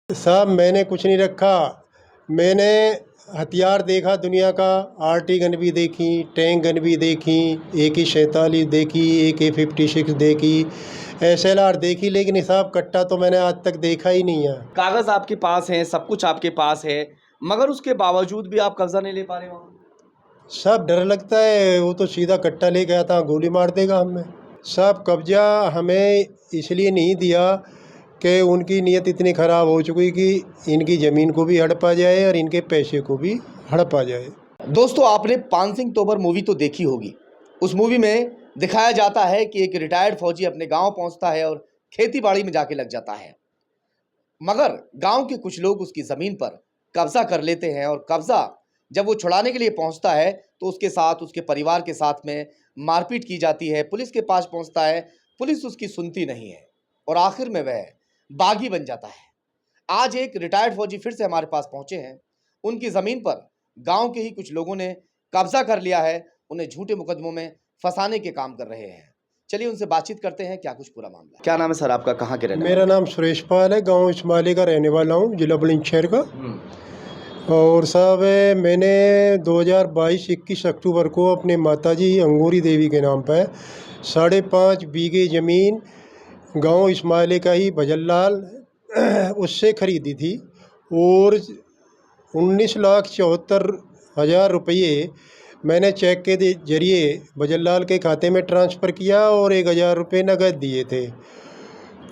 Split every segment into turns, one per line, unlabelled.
साहब मैंने कुछ नहीं रखा। मैंने हथियार देखा दुनिया का, आरटी गन भी देखी, टैंक गन भी देखी, AK-47 देखी, AK-56 देखी, SLR देखी, लेकिन साहब कट्टा तो मैंने आज तक देखा ही नहीं है।
कागज आपके पास है, सब कुछ आपके पास है, मगर उसके बावजूद भी आप कब्जा नहीं ले पा रहे हो।
साहब डर लगता है, वो तो सीधा कट्टा ले गया था, गोली मार देगा हमें। साहब कब्जा हमें इसलिए नहीं दिया कि उनकी नीयत इतनी ख़राब हो चुकी कि इनकी ज़मीन को भी हड़पा जाए और इनके पैसे को भी हड़पा जाए।
दोस्तों, आपने पान सिंह तोमर मूवी तो देखी होगी। उस मूवी में दिखाया जाता है कि एक रिटायर्ड फौजी अपने गांव पहुंचता है और खेती बाड़ी में जाके लग जाता है, मगर गांव के कुछ लोग उसकी ज़मीन पर कब्जा कर लेते हैं और कब्जा जब वो छुड़ाने के लिए पहुंचता है तो उसके साथ, उसके परिवार के साथ में मारपीट की जाती है। पुलिस के पास पहुंचता है, पुलिस उसकी सुनती नहीं है और आखिर में वह बागी बन जाता है। आज एक रिटायर्ड फौजी फिर से हमारे पास पहुंचे हैं। उनकी ज़मीन पर गांव के ही कुछ लोगों ने कब्जा कर लिया है, उन्हें झूठे मुकदमों में फंसाने के काम कर रहे हैं। चलिए उनसे बातचीत करते हैं, क्या कुछ पूरा मामला। क्या नाम है सर आपका, कहाँ के रहने वाले?
मेरा नाम सुरेश पाल है, गांव इस्माइली का रहने वाला हूं, जिला बुलंदशहर का। और साहब मैंने 2022-21 अक्टूबर को अपने माताजी अंगूरी देवी के नाम पर 5.5 बीघे ज़मीन गांव इस्माइली का ही भजनलाल उससे ख़रीदी थी और 19,74,000 रुपये मैंने चेक के जरिए भजनलाल के खाते में ट्रांसफ़र किया और 1,000 रुपये नकद दिए थे।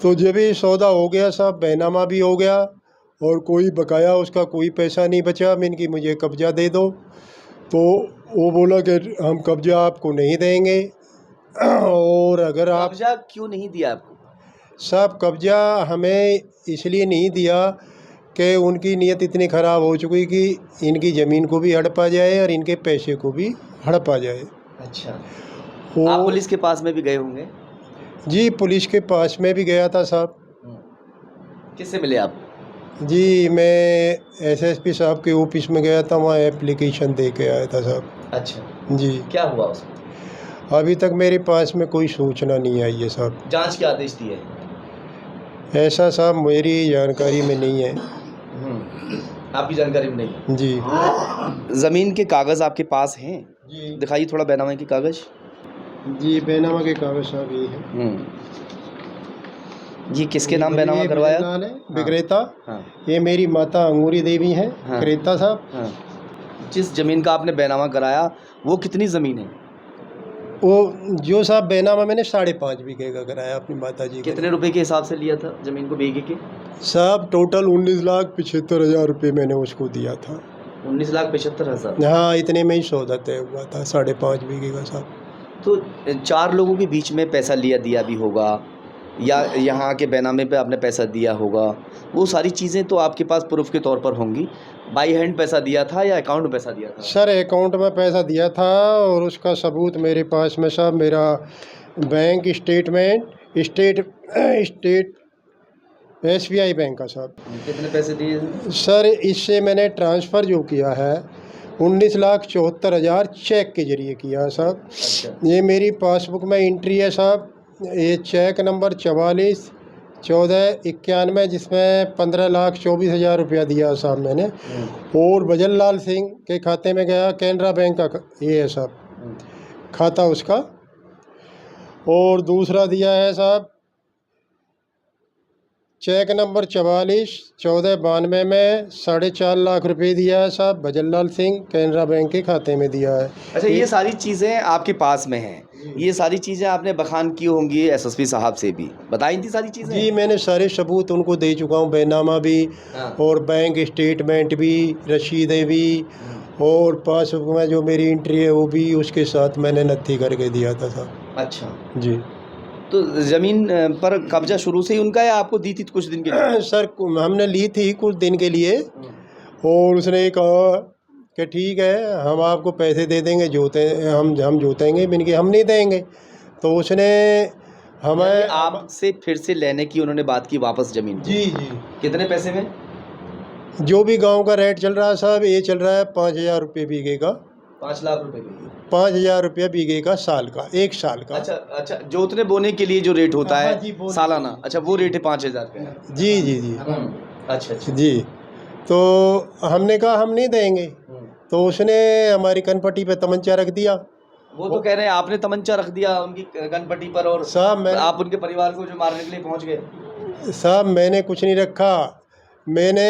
तो जब ये सौदा हो गया साहब, बैनामा भी हो गया और कोई बकाया उसका कोई पैसा नहीं बचा। मैंने कि मुझे कब्ज़ा दे दो, तो वो बोला कि हम कब्ज़ा आपको नहीं देंगे। और अगर आप
कब्जा क्यों नहीं दिया आपको?
साहब कब्ज़ा हमें इसलिए नहीं दिया कि उनकी नीयत इतनी ख़राब हो चुकी कि इनकी ज़मीन को भी हड़पा जाए और इनके पैसे को भी हड़पा जाए।
अच्छा,
वो
आप पुलिस के पास में भी गए होंगे?
जी, पुलिस के पास में भी गया था साहब।
किससे मिले आप?
जी, मैं SSP साहब के ऑफिस में गया था, वहाँ एप्लीकेशन दे के आया था साहब।
अच्छा,
जी,
क्या हुआ उसमें?
अभी तक मेरे पास में कोई सूचना नहीं आई है साहब।
जांच के आदेश दिए?
ऐसा साहब मेरी जानकारी में नहीं है।
आपकी जानकारी में नहीं है?
जी
जमीन के कागज आपके पास हैं?
जी
दिखाइए थोड़ा बैनामा के कागज।
जी, बैनामा के कागज साहब ये है।
ये किसके नाम बैनामा करवाया?
भजनलाल है विक्रेता।
हाँ।
ये मेरी माता अंगूरी देवी हैं,
हाँ।
क्रेता साहब।
हाँ। जिस जमीन का आपने बैनामा कराया वो कितनी जमीन है?
वो जो साहब बैनामा मैंने 5.5 बीघे का कराया अपनी माता जी के।
कितने रुपए के हिसाब से लिया था जमीन को, बीघे के?
साहब टोटल 19,75,000 रुपये मैंने उसको दिया था।
19,75,000?
हाँ, इतने में ही सौदा तय हुआ था 5.5 बीघे का साहब।
तो 4 लोगों के बीच में पैसा लिया भी होगा या यहाँ के बैनामे पे आपने पैसा दिया होगा, वो सारी चीज़ें तो आपके पास प्रूफ के तौर पर होंगी। बाई हैंड पैसा दिया था या अकाउंट में पैसा दिया था?
सर अकाउंट में पैसा दिया था और उसका सबूत मेरे पास में साहब, मेरा bank statement state SBI bank का साहब।
कितने पैसे दिए?
सर इससे मैंने ट्रांसफ़र जो किया है 19,74,000 चेक के ज़रिए किया है साहब।
अच्छा।
ये मेरी पासबुक में एंट्री है साहब, ये चेक नंबर 44/14/91 जिसमें 15,24,000 रुपया दिया साहब मैंने। और भजनलाल सिंह के खाते में गया, कैनरा बैंक का ये है साहब खाता उसका। और दूसरा दिया है साहब चेक नंबर 44/14/92 में 4.5 लाख रुपए दिया है साहब, भजनलाल सिंह कैनरा बैंक के खाते में दिया है।
अच्छा, ये सारी चीज़ें आपके पास में हैं, ये सारी चीज़ें आपने बखान की होंगी SSP साहब से भी बताई थी सारी चीज़ें?
जी, मैंने सारे सबूत उनको दे चुका हूँ, बैनामा भी और बैंक स्टेटमेंट भी, रसीदें भी और पासबुक में जो मेरी एंट्री है वो भी उसके साथ मैंने नत्थी करके दिया था साहब।
अच्छा,
जी
तो ज़मीन पर कब्जा शुरू से ही उनका है, आपको दी थी कुछ दिन के लिए?
सर हमने ली थी कुछ दिन के लिए और उसने कहा कि ठीक है हम आपको पैसे दे देंगे, जोते हम जोतेंगे। मैंने कहा हम नहीं देंगे। तो उसने हमें
आपसे फिर से लेने की उन्होंने बात की वापस ज़मीन को?
जी जी,
कितने पैसे में?
जो भी गांव का रेट चल रहा है साहब, ये चल रहा है 5,000 रुपये बीघे का।
5 लाख रुपए की?
5,000 रुपया बीघे का, साल का, 1 साल का।
अच्छा अच्छा, जोतने बोने के लिए जो रेट होता
हाँ
है
जी, बोने
सालाना, अच्छा वो रेट है 5,000 का?
जी जी जी।
अच्छा अच्छा।
जी। तो हमने कहा हम नहीं देंगे, तो उसने हमारी कनपट्टी पे तमंचा रख दिया।
वो तो कह रहे हैं आपने तमंचा रख दिया उनकी गनपट्टी पर और
साहब
आप उनके परिवार को जो मारने के लिए पहुंच गए।
साहब मैंने कुछ नहीं रखा। मैंने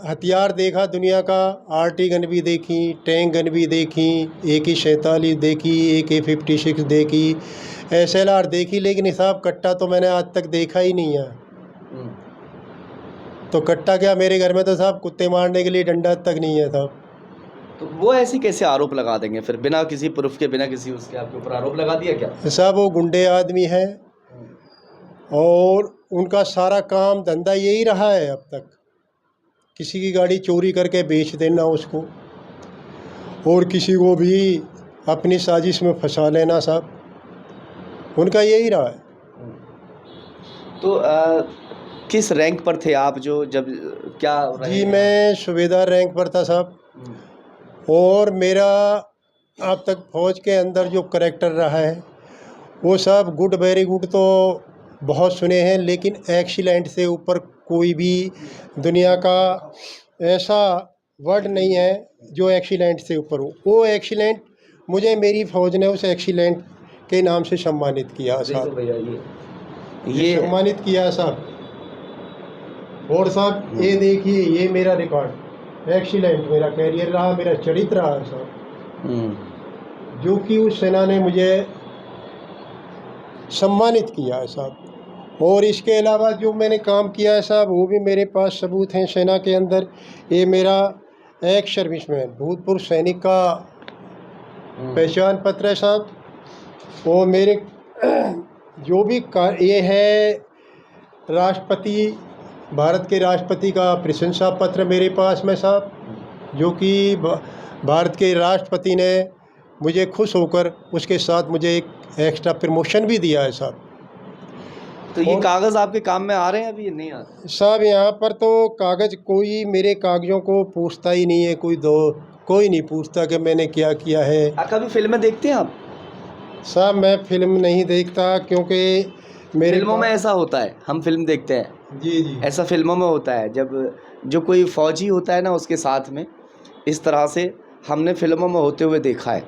हथियार देखा दुनिया का, आरटी गन भी देखी, टैंक गन भी देखी, AK-47 देखी, AK-56 देखी, SLR देखी, लेकिन साहब कट्टा तो मैंने आज तक देखा ही नहीं है। तो कट्टा क्या, मेरे घर में तो साहब कुत्ते मारने के लिए डंडा तक नहीं है साहब।
तो वो ऐसी कैसे आरोप लगा देंगे फिर, बिना किसी प्रूफ के, बिना किसी उसके आपके ऊपर आरोप लगा दिया क्या?
साहब वो गुंडे आदमी हैं और उनका सारा काम धंधा यही रहा है अब तक, किसी की गाड़ी चोरी करके बेच देना उसको, और किसी को भी अपनी साजिश में फंसा लेना साहब, उनका यही रहा है।
तो किस रैंक पर थे आप जो जब क्या रहे
जी
हैं?
मैं सूबेदार रैंक पर था साहब, और मेरा अब तक फौज के अंदर जो करैक्टर रहा है वो सब गुड वेरी गुड तो बहुत सुने हैं, लेकिन एक्सीलेंट से ऊपर कोई भी दुनिया का ऐसा वर्ड नहीं है जो एक्सीलेंट से ऊपर हो। वो एक्सीलेंट मुझे मेरी फौज ने उस एक्सीलेंट के नाम से सम्मानित किया
देखो
साहब,
भैया
ये सम्मानित किया साहब। और साहब ये देखिए, ये मेरा रिकॉर्ड, एक्सीलेंट मेरा कैरियर रहा, मेरा चरित्र रहा साहब, जो कि उस सेना ने मुझे सम्मानित किया है साहब। और इसके अलावा जो मैंने काम किया है साहब, वो भी मेरे पास सबूत हैं सेना के अंदर। ये मेरा एक्स सर्विसमैन भूतपूर्व सैनिक का पहचान पत्र है साहब। वो मेरे जो भी ये है राष्ट्रपति, भारत के राष्ट्रपति का प्रशंसा पत्र मेरे पास में साहब, जो कि भारत के राष्ट्रपति ने मुझे खुश होकर उसके साथ मुझे एक एक्स्ट्रा प्रमोशन भी दिया है साहब।
तो ये कागज़ आपके काम में आ रहे हैं अभी, ये नहीं आ रहे
साहब? यहाँ पर तो कागज़ कोई मेरे कागज़ों को पूछता ही नहीं है, कोई नहीं पूछता कि मैंने क्या किया है।
कभी फिल्में देखते हैं आप?
साहब मैं फिल्म नहीं देखता, क्योंकि मेरे
फिल्मों में ऐसा होता है, हम फिल्म देखते हैं,
जी जी
ऐसा फिल्मों में होता है, जब जो कोई फौजी होता है ना उसके साथ में इस तरह से हमने फिल्मों में होते हुए देखा है।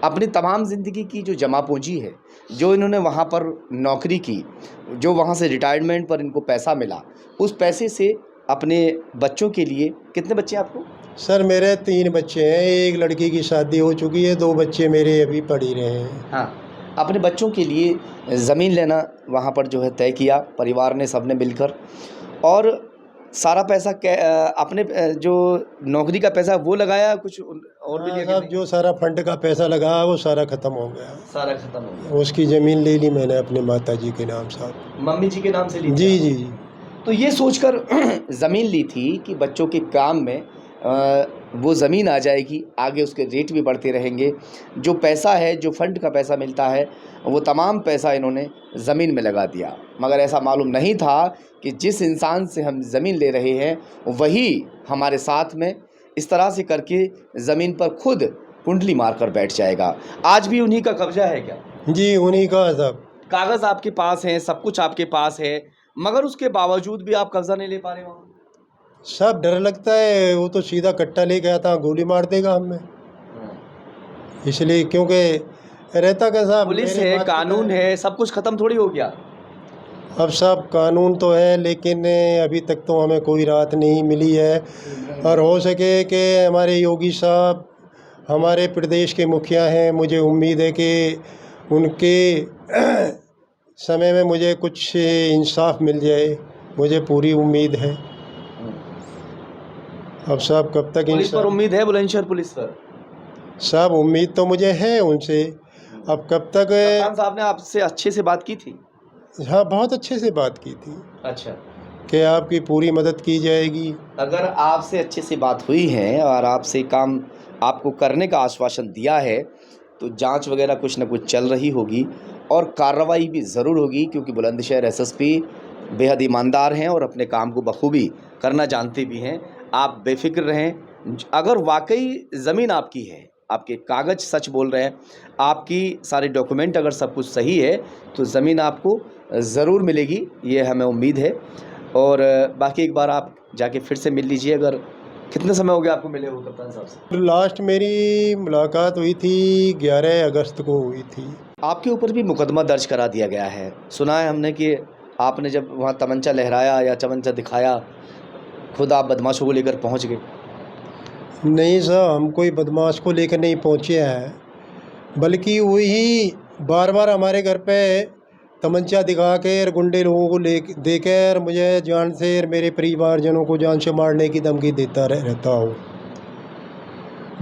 अपनी तमाम ज़िंदगी की जो जमा पूंजी है, जो इन्होंने वहाँ पर नौकरी की, जो वहाँ से रिटायरमेंट पर इनको पैसा मिला, उस पैसे से अपने बच्चों के लिए, कितने बच्चे हैं आपको?
सर मेरे 3 बच्चे हैं, एक लड़की की शादी हो चुकी है, 2 बच्चे मेरे अभी पढ़ ही रहे हैं।
हाँ, अपने बच्चों के लिए ज़मीन लेना वहाँ पर जो है तय किया परिवार ने, सबने मिलकर, और सारा पैसा अपने जो नौकरी का पैसा वो लगाया, कुछ और भी लिया कि
साहब
नहीं?
जो सारा फंड का पैसा लगा वो सारा ख़त्म हो गया,
सारा खत्म हो गया।
उसकी ज़मीन ले ली मैंने अपने माता जी के नाम साहब।
मम्मी जी के नाम से ली थी
जी
आप?
जी जी।
तो ये सोचकर ज़मीन ली थी कि बच्चों के काम में वो ज़मीन आ जाएगी, आगे उसके रेट भी बढ़ते रहेंगे, जो पैसा है, जो फंड का पैसा मिलता है, वो तमाम पैसा इन्होंने ज़मीन में लगा दिया। मगर ऐसा मालूम नहीं था कि जिस इंसान से हम ज़मीन ले रहे हैं वही हमारे साथ में इस तरह से करके ज़मीन पर खुद कुंडली मारकर बैठ जाएगा। आज भी उन्हीं का कब्ज़ा है क्या?
जी उन्हीं का साहब।
कागज़ आपके पास हैं, सब कुछ आपके पास है, मगर उसके बावजूद भी आप कब्ज़ा नहीं ले पा रहे वहाँ?
साहब डर लगता है, वो तो सीधा कट्टा ले गया था, गोली मार देगा हमें, इसलिए, क्योंकि रहता क्या साहब,
पुलिस
मेरे
है,
बात
कानून है, सब कुछ ख़त्म थोड़ी हो गया।
अब साहब कानून तो है, लेकिन अभी तक तो हमें कोई राहत नहीं मिली है। और हो सके कि हमारे योगी साहब हमारे प्रदेश के मुखिया हैं, मुझे उम्मीद है कि उनके समय में मुझे कुछ इंसाफ मिल जाए, मुझे पूरी उम्मीद है। अब साहब कब तक
पुलिस पर उम्मीद है, बुलंदशहर पुलिस पर?
साहब उम्मीद तो मुझे है उनसे, अब कब तक।
कप्तान साहब ने आपसे अच्छे से बात की थी?
हाँ बहुत अच्छे से बात की थी
अच्छा।
कि आपकी पूरी मदद की जाएगी।
अगर आपसे अच्छे से बात हुई है और आपसे काम आपको करने का आश्वासन दिया है, तो जांच वगैरह कुछ ना कुछ चल रही होगी और कार्रवाई भी ज़रूर होगी, क्योंकि बुलंदशहर SSP बेहद ईमानदार हैं और अपने काम को बखूबी करना जानते भी हैं। आप बेफिक्र रहें। अगर वाकई ज़मीन आपकी है, आपके कागज़ सच बोल रहे हैं, आपकी सारे डॉक्यूमेंट अगर सब कुछ सही है, तो ज़मीन आपको ज़रूर मिलेगी, ये हमें उम्मीद है। और बाकी एक बार आप जाके फिर से मिल लीजिए। अगर कितने समय हो गया आपको मिले हो कप्तान साहब से?
लास्ट मेरी मुलाकात हुई थी 11 अगस्त को हुई थी।
आपके ऊपर भी मुकदमा दर्ज करा दिया गया है। सुना है हमने कि आपने जब वहाँ तमंचा लहराया या तमंचा दिखाया, खुद आप बदमाशों को लेकर पहुँच गए।
नहीं साहब, हम कोई बदमाश को लेकर नहीं पहुँचे हैं, बल्कि वही बार बार हमारे घर पे तमंचा दिखा के और गुंडे लोगों को ले देकर मुझे जान से और मेरे परिवारजनों को जान से मारने की धमकी देता रहता हूँ।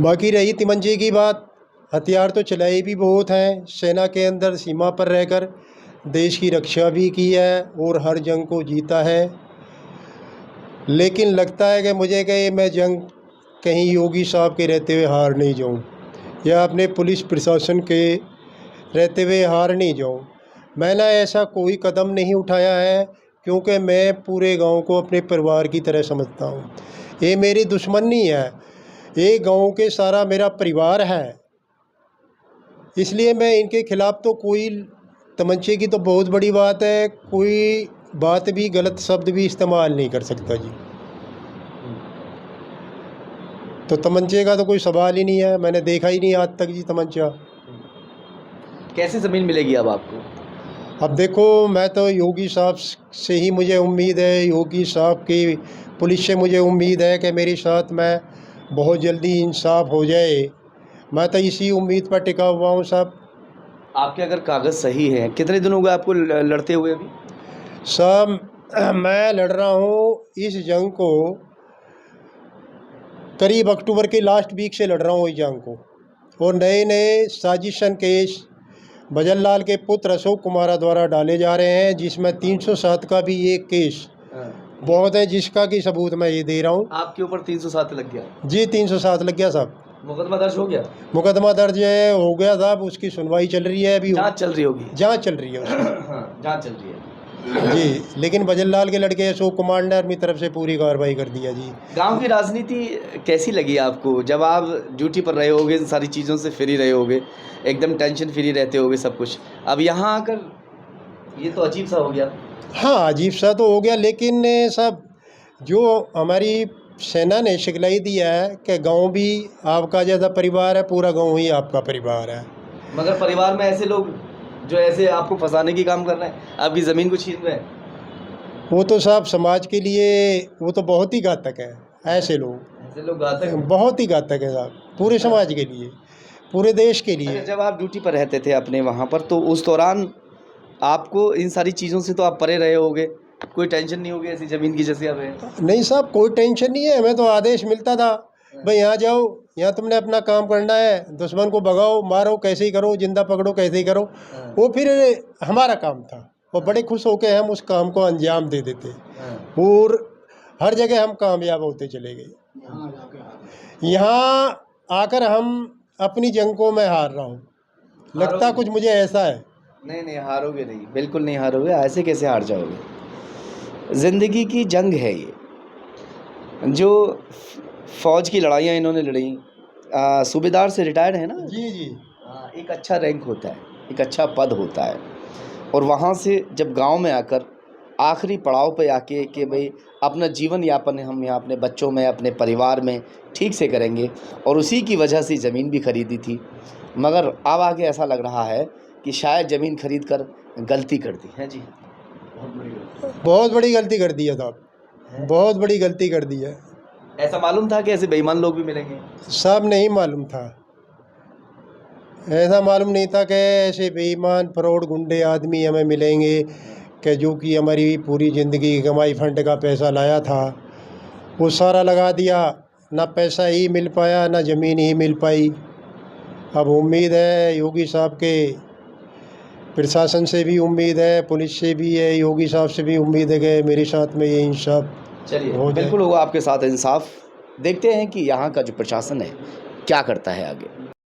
बाकी रही तमंचे की बात, हथियार तो चलाए भी बहुत हैं। सेना के अंदर सीमा पर रहकर देश की रक्षा भी की है और हर जंग को जीता है। लेकिन लगता है कि मुझे कि मैं जंग कहीं योगी साहब के रहते हुए हार नहीं जाऊं या अपने पुलिस प्रशासन के रहते हुए हार नहीं जाऊं। मैंने ऐसा कोई कदम नहीं उठाया है, क्योंकि मैं पूरे गांव को अपने परिवार की तरह समझता हूं। ये मेरी दुश्मन नहीं है, ये गांव के सारा मेरा परिवार है। इसलिए मैं इनके खिलाफ़ तो कोई, तमंचे की तो बहुत बड़ी बात है, कोई बात भी, गलत शब्द भी इस्तेमाल नहीं कर सकता जी। तो तमंचे का तो कोई सवाल ही नहीं है, मैंने देखा ही नहीं आज तक जी तमंचा।
कैसे ज़मीन मिलेगी अब आपको?
अब देखो, मैं तो योगी साहब से ही मुझे उम्मीद है, योगी साहब की पुलिस से मुझे उम्मीद है कि मेरे साथ मैं बहुत जल्दी इंसाफ हो जाए। मैं तो इसी उम्मीद पर टिका हुआ हूँ साहब।
आपके अगर कागज़ सही हैं, कितने दिन हो गए आपको लड़ते हुए अभी?
साहब मैं लड़ रहा हूँ इस जंग को, करीब अक्टूबर के लास्ट वीक से लड़ रहा हूँ इस जंग को। और नए नए साजिशन केस भजनलाल के पुत्र अशोक कुमार द्वारा डाले जा रहे हैं, जिसमें 307 का भी एक केस बहुत है, जिसका कि सबूत मैं ये दे रहा हूँ।
आपके ऊपर 307 लग गया
जी 307 लग गया साहब।
मुकदमा दर्ज हो गया?
मुकदमा दर्ज है, हो गया साहब, उसकी सुनवाई चल रही है अभी।
जांच चल रही होगी?
जांच चल रही है उसकी।
हाँ, जांच चल रही है
जी, लेकिन भजनलाल के लड़के अशोक कुमार ने अपनी तरफ से पूरी कार्रवाई कर दिया जी।
गांव की राजनीति कैसी लगी आपको? जब आप ड्यूटी पर रहे होगे, इन सारी चीज़ों से फ्री रहे होगे, एकदम टेंशन फ्री रहते होगे सब कुछ, अब यहाँ आकर ये तो अजीब सा हो गया।
हाँ, अजीब सा तो हो गया, लेकिन सब जो हमारी सेना ने सिखलाई दिया है कि गांव भी आपका जैसा परिवार है, पूरा गांव ही आपका परिवार है।
मगर परिवार में ऐसे लोग जो ऐसे आपको फंसाने की काम कर रहे हैं, आपकी ज़मीन को छीन रहे हैं,
वो तो साहब समाज के लिए वो तो बहुत ही घातक है। ऐसे लोग
घातक हैं।
बहुत ही घातक है साहब, पूरे समाज के लिए, पूरे देश के लिए।
अच्छा, जब आप ड्यूटी पर रहते थे अपने वहाँ पर, तो उस दौरान आपको इन सारी चीज़ों से तो आप परे रहे होगे, कोई टेंशन नहीं होगी ऐसी ज़मीन की जैसे अब है?
नहीं साहब, कोई टेंशन नहीं है, हमें तो आदेश मिलता था, भाई यहाँ जाओ, यहाँ तुमने अपना काम करना है, दुश्मन को भगाओ, मारो, कैसे ही करो, जिंदा पकड़ो, कैसे ही करो। वो फिर हमारा काम था, और बड़े खुश होकर हम उस काम को अंजाम दे देते, और हर जगह हम कामयाब होते चले गए। यहाँ आकर हम अपनी जंग को मैं हार रहा हूँ, लगता कुछ मुझे ऐसा है।
नहीं, हारोगे नहीं, बिल्कुल नहीं हारोगे, ऐसे कैसे हार जाओगे? ज़िंदगी की जंग है ये, जो फ़ौज की लड़ाइयाँ इन्होंने लड़ी। सूबेदार से रिटायर्ड है ना?
जी।
एक अच्छा रैंक होता है, एक अच्छा पद होता है, और वहाँ से जब गांव में आकर आखिरी पड़ाव पे आके कि भाई अपना जीवन यापन हम यहाँ अपने बच्चों में, अपने परिवार में ठीक से करेंगे, और उसी की वजह से ज़मीन भी खरीदी थी। मगर अब आगे ऐसा लग रहा है कि शायद ज़मीन खरीद कर गलती कर दी है जी।
बहुत बड़ी गलती कर दी है साहब, बहुत बड़ी गलती कर दी है।
ऐसा मालूम था कि ऐसे बेईमान लोग भी मिलेंगे?
सब नहीं मालूम था, ऐसा मालूम नहीं था कि ऐसे बेईमान फ्रॉड गुंडे आदमी हमें मिलेंगे, कि जो कि हमारी पूरी ज़िंदगी की कमाई फंड का पैसा लाया था वो सारा लगा दिया, ना पैसा ही मिल पाया, ना ज़मीन ही मिल पाई। अब उम्मीद है योगी साहब के प्रशासन से भी उम्मीद है, पुलिस से भी है, योगी साहब से भी उम्मीद है कि मेरे साथ में ये इंसाफ
चलिए
हो जाए।
बिल्कुल होगा आपके साथ इंसाफ। देखते हैं कि यहाँ का जो प्रशासन है क्या करता है आगे।